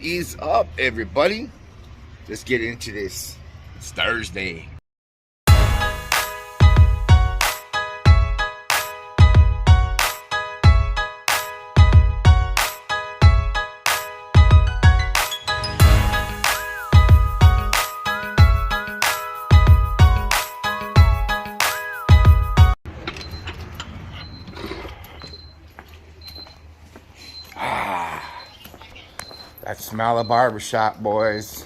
Ease up, everybody. Let's get into this. It's Thursday. That smell of barbershop, boys.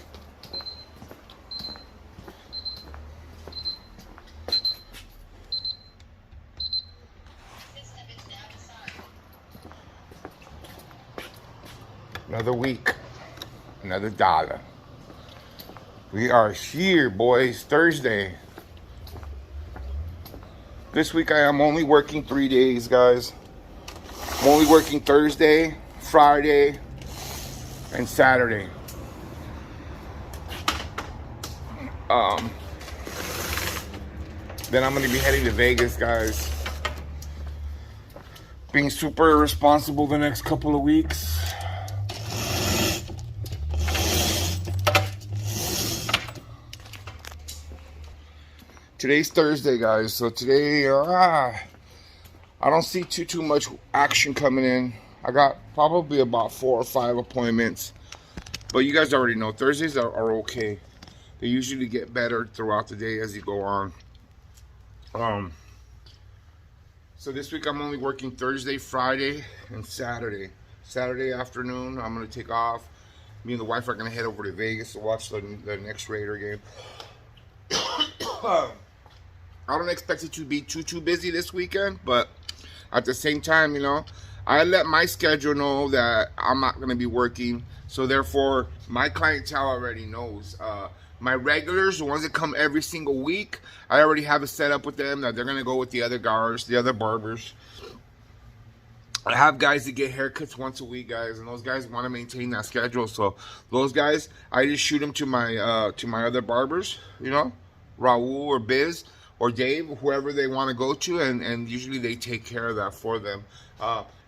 Another week, another dollar. We are here, boys. Thursday. This week I am only working 3 days, guys. I'm only working Thursday, Friday, and Saturday. Then I'm gonna be heading to Vegas, guys. Being super irresponsible the next couple of weeks. Today's Thursday, guys. So today, I don't see too much action coming in. I got probably about 4 or 5 appointments, but you guys already know Thursdays are okay. They usually get better throughout the day as you go on. So this week I'm only working Thursday, Friday, and Saturday. Saturday afternoon I'm gonna take off. Me and the wife are gonna head over to Vegas to watch the next Raider game. I don't expect it to be too busy this weekend, but at the same time, you know, I let my schedule know that I'm not going to be working, so therefore my clientele already knows. My regulars, the ones that come every single week, I already have a setup with them that they're going to go with the other guys, the other barbers. I have guys that get haircuts once a week, guys, and those guys want to maintain that schedule. So those guys, I just shoot them to my other barbers, you know, Raul or Biz or Dave, whoever they want to go to, and usually they take care of that for them.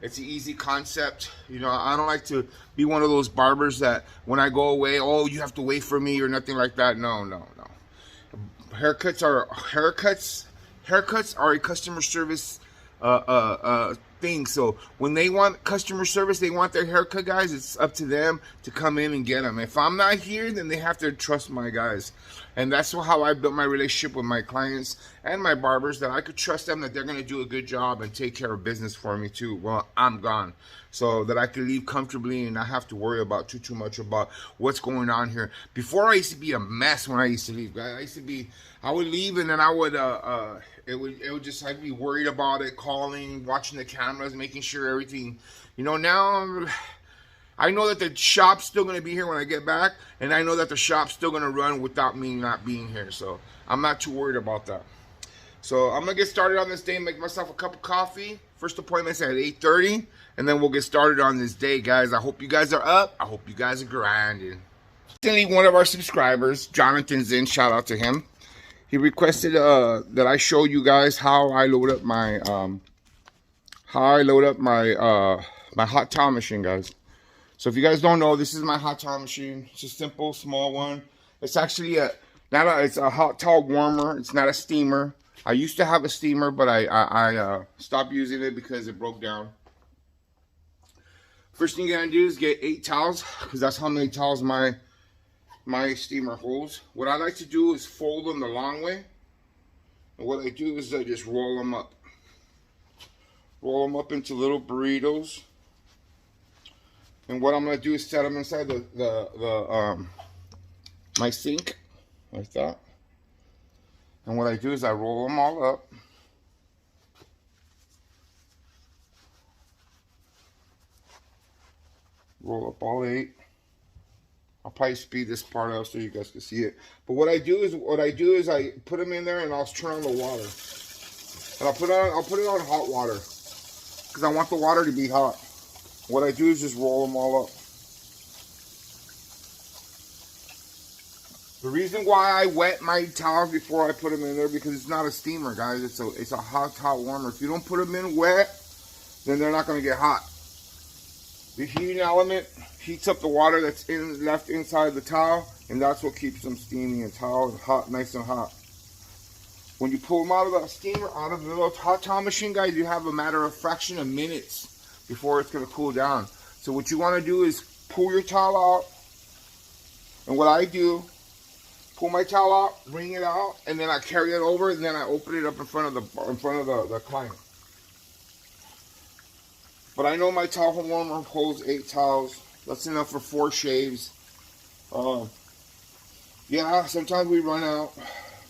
It's an easy concept. You know, I don't like to be one of those barbers that when I go away, oh, you have to wait for me or nothing like that. No. Haircuts are a customer service thing. So when they want customer service, they want their haircut, guys, it's up to them to come in and get them. If I'm not here, then they have to trust my guys. And that's how I built my relationship with my clients and my barbers, that I could trust them that they're going to do a good job and take care of business for me too while I'm gone, so that I can leave comfortably and not have to worry about too much about what's going on here. Before, I used to be a mess when I used to leave. I would leave, and then I would I'd be worried about it, calling, watching the cameras, making sure everything, you know. Now I know that the shop's still going to be here when I get back, and I know that the shop's still going to run without me not being here, so I'm not too worried about that. So I'm going to get started on this day, make myself a cup of coffee. First appointment's at 8:30, and then we'll get started on this day, guys. I hope you guys are up. I hope you guys are grinding. Recently, one of our subscribers, Jonathan Zinn, shout out to him, he requested that I show you guys how I load up my my hot towel machine, guys. So if you guys don't know, this is my hot towel machine. It's a simple, small one. It's actually it's a hot towel warmer. It's not a steamer. I used to have a steamer, but I stopped using it because it broke down. First thing you're gonna do is get 8 towels, because that's how many towels my steamer holds. What I like to do is fold them the long way. And what I do is I just roll them up. Roll them up into little burritos. And what I'm gonna do is set them inside my sink, like that. And what I do is I roll them all up. Roll up all 8. I'll probably speed this part up so you guys can see it. But what I do is I put them in there, and I'll turn on the water. And I'll put it on hot water, because I want the water to be hot. What I do is just roll them all up. The reason why I wet my towels before I put them in there, because it's not a steamer, guys. It's a hot towel warmer. If you don't put them in wet, then they're not going to get hot. The heating element heats up the water that's left inside the towel, and that's what keeps them steamy and towels hot, nice and hot. When you pull them out of the steamer, out of the little hot towel machine, guys, you have a matter of fraction of minutes before it's going to cool down. So what you want to do is pull your towel out, and what I do, pull my towel out, wring it out, and then I carry it over, and then I open it up in front of the client. But I know my towel warmer holds 8 towels. That's enough for 4 shaves. Yeah, sometimes we run out.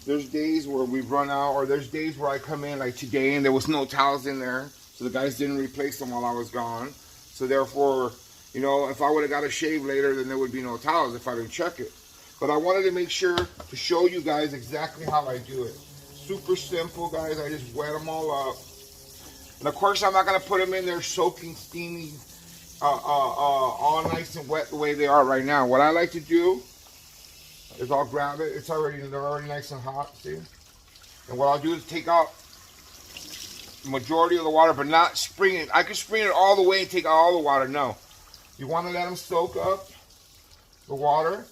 There's days where we run out, or there's days where I come in like today and there was no towels in there, so the guys didn't replace them while I was gone. So therefore, you know, if I would have got a shave later, then there would be no towels if I didn't check it. But I wanted to make sure to show you guys exactly how I do it. Super simple, guys. I just wet them all up. And of course, I'm not going to put them in there soaking, steamy, all nice and wet the way they are right now. What I like to do is I'll grab it. They're already nice and hot, see? And what I'll do is take out the majority of the water, but not spring it. I can spring it all the way and take out all the water. No. You want to let them soak up the water,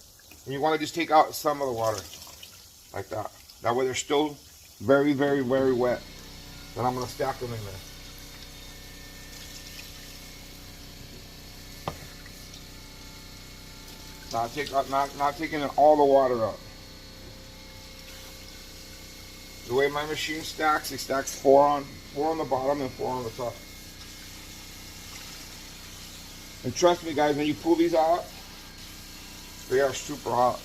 and you want to just take out some of the water, like that. That way they're still very, very, very wet. Then I'm going to stack them in there. Not taking all the water out. The way my machine stacks, it stacks 4 on the bottom and 4 on the top. And trust me, guys, when you pull these out, they are super hot.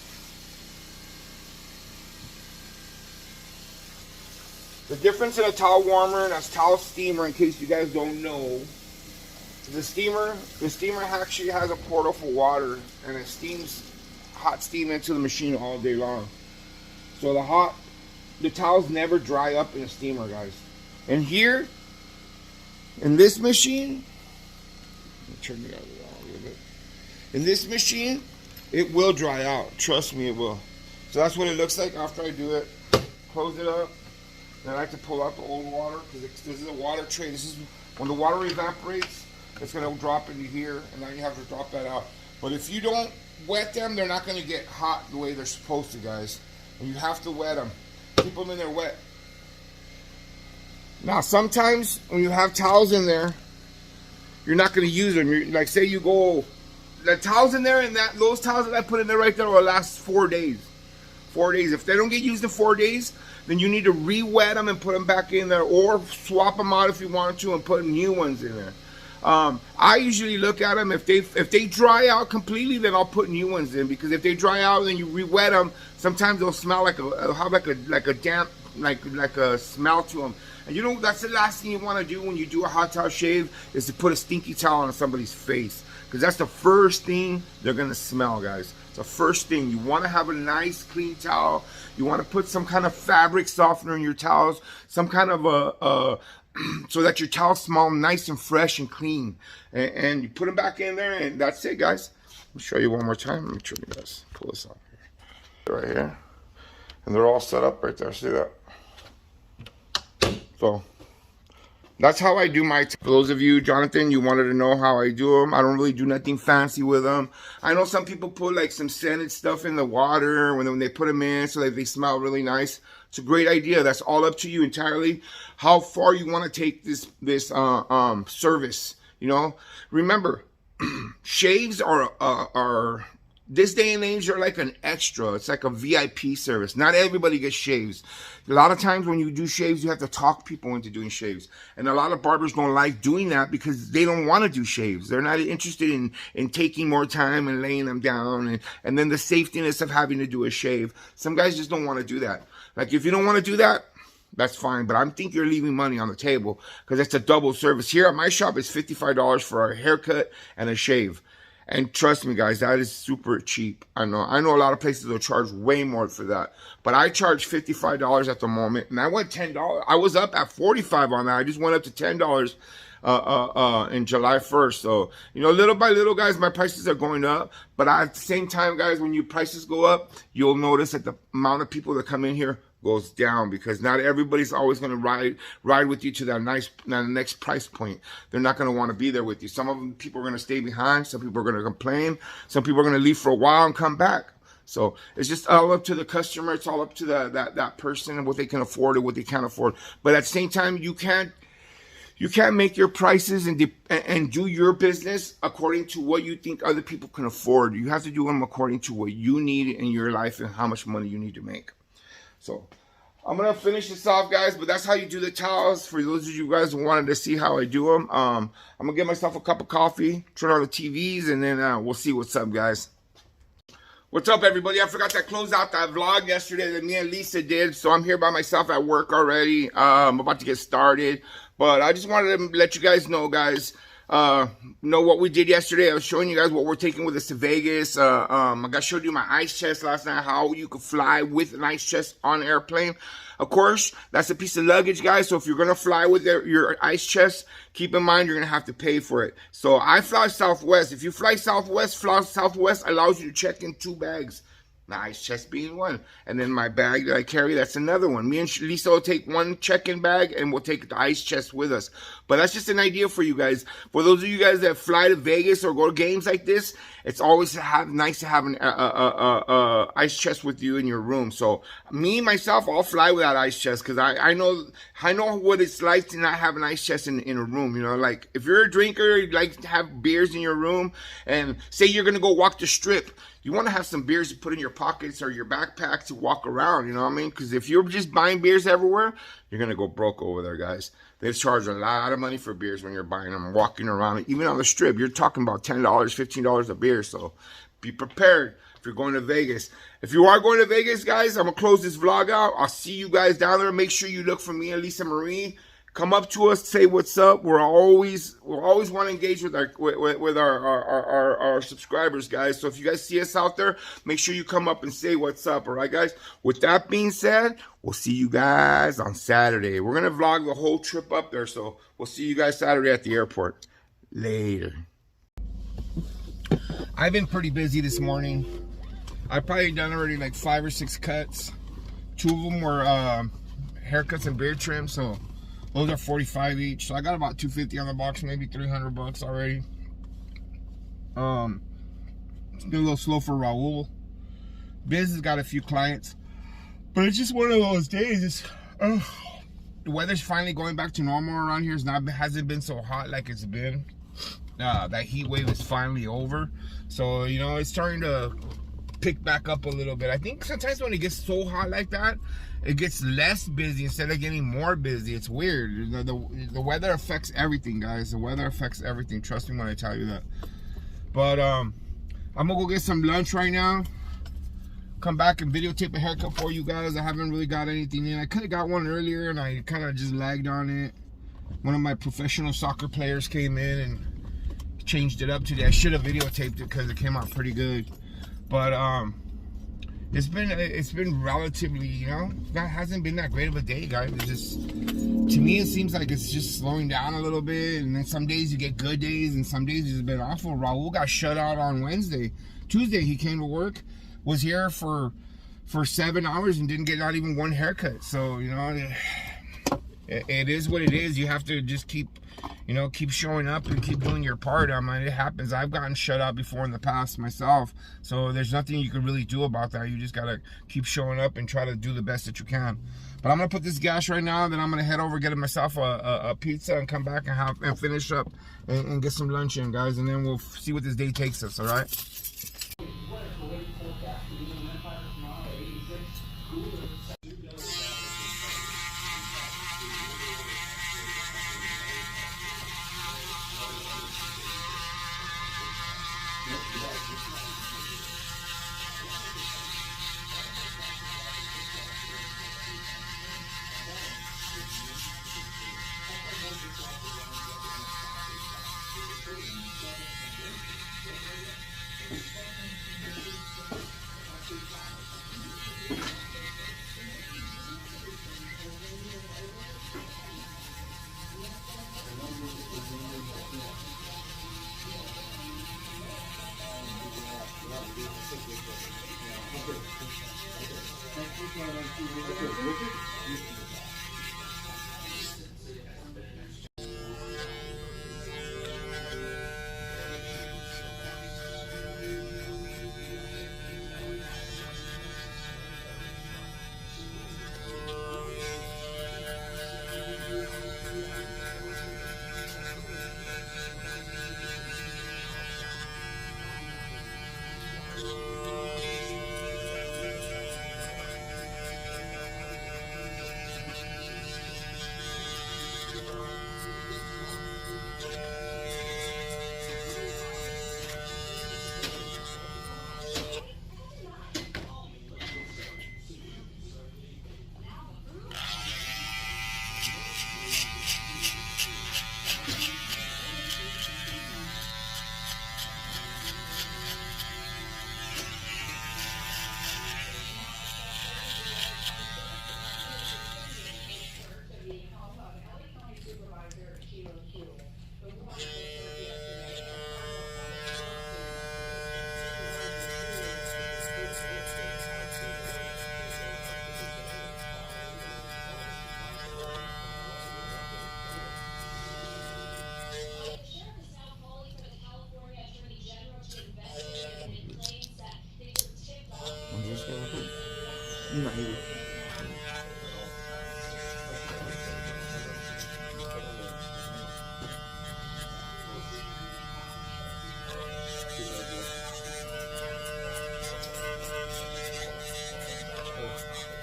The difference in a towel warmer and a towel steamer, in case you guys don't know, the steamer actually has a portal for water, and it steams hot steam into the machine all day long. So the towels never dry up in a steamer, guys. And here, in this machine, let me turn it out a little bit. In this machine, it will dry out. Trust me, it will. So that's what it looks like after I do it. Close it up. And I like to pull out the old water, because this is a water tray. This is when the water evaporates. It's going to drop into here, and now you have to drop that out. But if you don't wet them, they're not going to get hot the way they're supposed to, guys. And you have to wet them. Keep them in there wet. Now, sometimes when you have towels in there, you're not going to use them. Like, say you go, the towels in there, and those towels that I put in there right there will last 4 days. 4 days. If they don't get used in 4 days, then you need to re-wet them and put them back in there, or swap them out if you wanted to and put new ones in there. I usually look at them, if they dry out completely, then I'll put new ones in, because if they dry out and then you re-wet them, sometimes they'll smell like a damp, like a smell to them. And you know, that's the last thing you want to do when you do a hot towel shave, is to put a stinky towel on somebody's face, because that's the first thing they're gonna smell, guys. It's the first thing. You want to have a nice clean towel. You want to put some kind of fabric softener in your towels, some kind of so that your towels smell nice and fresh and clean. And you put them back in there, and that's it, guys. Let me show you one more time. Let me show you guys. Pull this out here. Right here. And they're all set up right there. See that? So that's how I do my, for those of you, Jonathan, you wanted to know how I do them. I don't really do nothing fancy with them. I know some people put like some scented stuff in the water when they put them in, so that they smell really nice. It's a great idea. That's all up to you entirely, how far you want to take this service. You know, remember, shaves are this day and age, they're like an extra. It's like a VIP service. Not everybody gets shaves. A lot of times when you do shaves, you have to talk people into doing shaves. And a lot of barbers don't like doing that because they don't want to do shaves. They're not interested in taking more time and laying them down. And then the safetiness of having to do a shave. Some guys just don't want to do that. Like, if you don't want to do that, that's fine. But I think you're leaving money on the table, because it's a double service. Here at my shop, it's $55 for a haircut and a shave. And trust me, guys, that is super cheap. I know a lot of places will charge way more for that. But I charge $55 at the moment. And I went $10. I was up at $45 on that. I just went up to $10 in July 1st. So, you know, little by little, guys, my prices are going up. But at the same time, guys, when your prices go up, you'll notice that the amount of people that come in here goes down, because not everybody's always going to ride with you to that next price point. They're not going to want to be there with you. Some of them, people are going to stay behind. Some people are going to complain. Some people are going to leave for a while and come back. So it's just all up to the customer. It's all up to that person and what they can afford and what they can't afford. But at the same time, you can't make your prices and do your business according to what you think other people can afford. You have to do them according to what you need in your life and how much money you need to make. So I'm going to finish this off, guys, but that's how you do the towels. For those of you guys who wanted to see how I do them, I'm going to get myself a cup of coffee, turn on the TVs, and then we'll see what's up, guys. What's up, everybody? I forgot to close out that vlog yesterday that me and Lisa did, so I'm here by myself at work already. I'm about to get started, but I just wanted to let you guys know, know what we did yesterday. I was showing you guys what we're taking with us to Vegas. I showed you my ice chest last night, how you could fly with an ice chest on an airplane. Of course, that's a piece of luggage, guys. So if you're going to fly with your ice chest, keep in mind you're going to have to pay for it. So I fly Southwest. If you fly Southwest allows you to check in 2 bags. The ice chest being one. And then my bag that I carry, that's another one. Me and Lisa will take one check-in bag and we'll take the ice chest with us. But that's just an idea for you guys. For those of you guys that fly to Vegas or go to games like this, it's always nice to have an ice chest with you in your room. So me, myself, I'll fly without ice chest because I know what it's like to not have an ice chest in a room. You know, like if you're a drinker, you like to have beers in your room, and say you're going to go walk the strip, you want to have some beers to put in your pockets or your backpack to walk around, you know what I mean? Because if you're just buying beers everywhere, you're going to go broke over there, guys. They charge a lot of money for beers when you're buying them and walking around. Even on the strip, you're talking about $10, $15 a beer. So be prepared if you're going to Vegas. If you are going to Vegas, guys, I'm going to close this vlog out. I'll see you guys down there. Make sure you look for me and Lisa Marie. Come up to us, say what's up. We'll always want to engage with our subscribers, guys. So if you guys see us out there, make sure you come up and say what's up. All right, guys. With that being said, we'll see you guys on Saturday. We're gonna vlog the whole trip up there, so we'll see you guys Saturday at the airport. Later. I've been pretty busy this morning. I've probably done already like 5 or 6 cuts. 2 of them were haircuts and beard trim, so those are $45 each. So I got about $250 on the box, maybe $300 already. It's been a little slow for Raul. Biz has got a few clients, but it's just one of those days. The weather's finally going back to normal around here. Hasn't been so hot like it's been. That heat wave is finally over. So, you know, it's starting to pick back up a little bit. I think sometimes when it gets so hot like that, it gets less busy instead of getting more busy. It's weird. The weather affects everything, guys. The weather affects everything. Trust me when I tell you that. But I'm gonna go get some lunch right now. Come back and videotape a haircut for you guys. I haven't really got anything in. I could have got one earlier and I kind of just lagged on it. One of my professional soccer players came in and changed it up today. I should have videotaped it because it came out pretty good. But it's been relatively, you know, that hasn't been that great of a day, guys. It's just, to me, it seems like it's just slowing down a little bit, and then some days you get good days, and some days it's been awful. Raul got shut out on Wednesday. Tuesday he came to work, was here for 7 hours and didn't get not even one haircut. So, you know, it is what it is. You have to just keep showing up and keep doing your part. I mean, it happens. I've gotten shut out before in the past myself. So there's nothing you can really do about that. You just got to keep showing up and try to do the best that you can. But I'm going to put this gas right now. Then I'm going to head over, get myself a pizza and come back and finish up and get some lunch in, guys. And then we'll see what this day takes us, all right?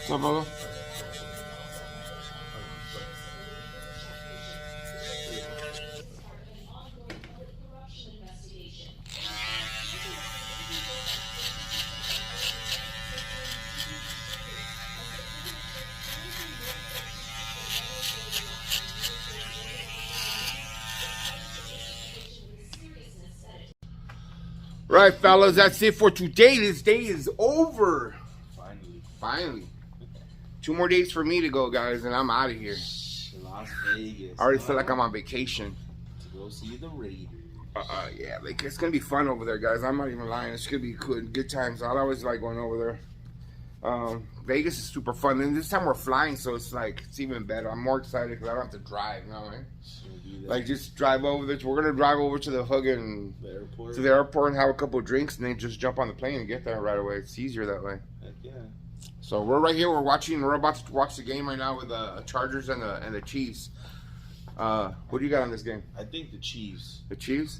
What's up, brother? Right, fellas, that's it for today. This day is over. Finally. 2 more days for me to go, guys, and I'm out of here. Las Vegas. I already feel like I'm on vacation. To go see the Raiders. Yeah, like, it's gonna be fun over there, guys. I'm not even lying. It's gonna be good times. I always like going over there. Vegas is super fun, and this time we're flying, so it's like it's even better. I'm more excited because I don't have to drive, you know, right? Like, just drive over there. We're gonna drive over to the airport and have a couple of drinks, and then just jump on the plane and get there right away. It's easier that way. Heck yeah. So we're right here. We're about to watch the game right now with the Chargers and the Chiefs. What do you got on this game? I think the Chiefs. The Chiefs?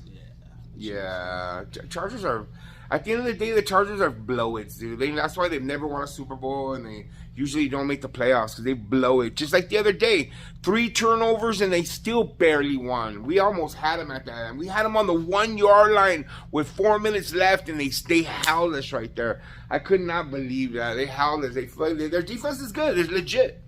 Yeah. Chargers are. At the end of the day, the Chargers are blow it, dude. That's why they've never won a Super Bowl, and they usually don't make the playoffs because they blow it. Just like the other day, 3 turnovers, and they still barely won. We almost had them at that end. We had them on the 1-yard line with 4 minutes left, and they howled us right there. I could not believe that. They howled us. Their defense is good. It's legit.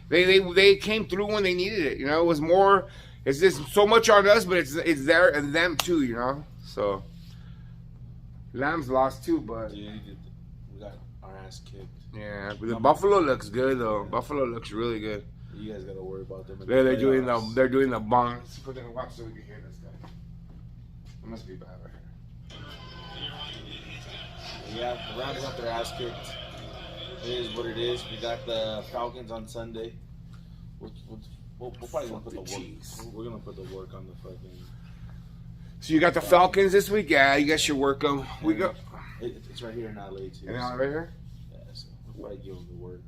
They came through when they needed it. You know, it was more. It's just so much on us, but it's there and them too. You know, so. Lambs lost too, but we got our ass kicked. Yeah, but the Buffalo looks good though. Buffalo looks really good. You guys gotta worry about them. They're doing the bong. Let's put it in the watch so we can hear this guy. It must be bad right here. Yeah, the Rams got their ass kicked. It is what it is. We got the Falcons on Sunday. We're probably gonna put the work. We're gonna put the work on the fucking. So you got the Falcons this week? Yeah, you guys should work them. We go. It's right here in LA too. In LA right here? Yeah, so we'll probably give them the work.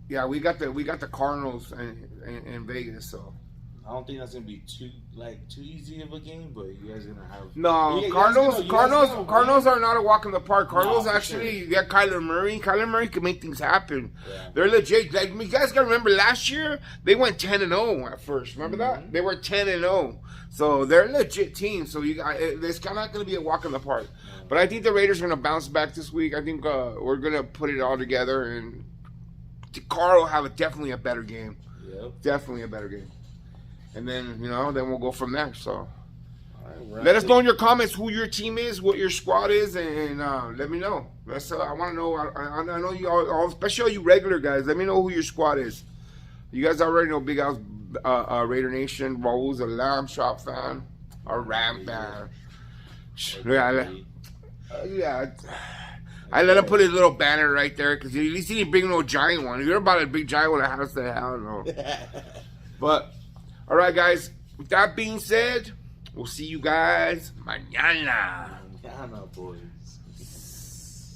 Yeah, we got the Cardinals in Vegas, so. I don't think that's gonna be too easy of a game, but you guys are gonna have. No, Cardinals are not a walk in the park. Cardinals you got Kyler Murray. Kyler Murray can make things happen. Yeah. They're legit. Like, you guys gotta remember last year they went 10-0 at first. Remember that? They were 10-0. So they're a legit team. So it's kind of not gonna be a walk in the park. Yeah. But I think the Raiders are gonna bounce back this week. I think we're gonna put it all together, and Carl will have definitely a better game. Yep. Definitely a better game. And then, then we'll go from there. So, let us know in your comments who your team is, what your squad is, and let me know. I want to know. I know you all, especially all you regular guys. Let me know who your squad is. You guys already know Big Al's Raider Nation. Raul's a Lamb Shop fan, a Ram fan. Yeah. I let him put his little banner right there because at least he didn't bring no giant one. If you're about a big giant one, I don't know. But, all right, guys. With that being said, we'll see you guys mañana. Mañana, boy.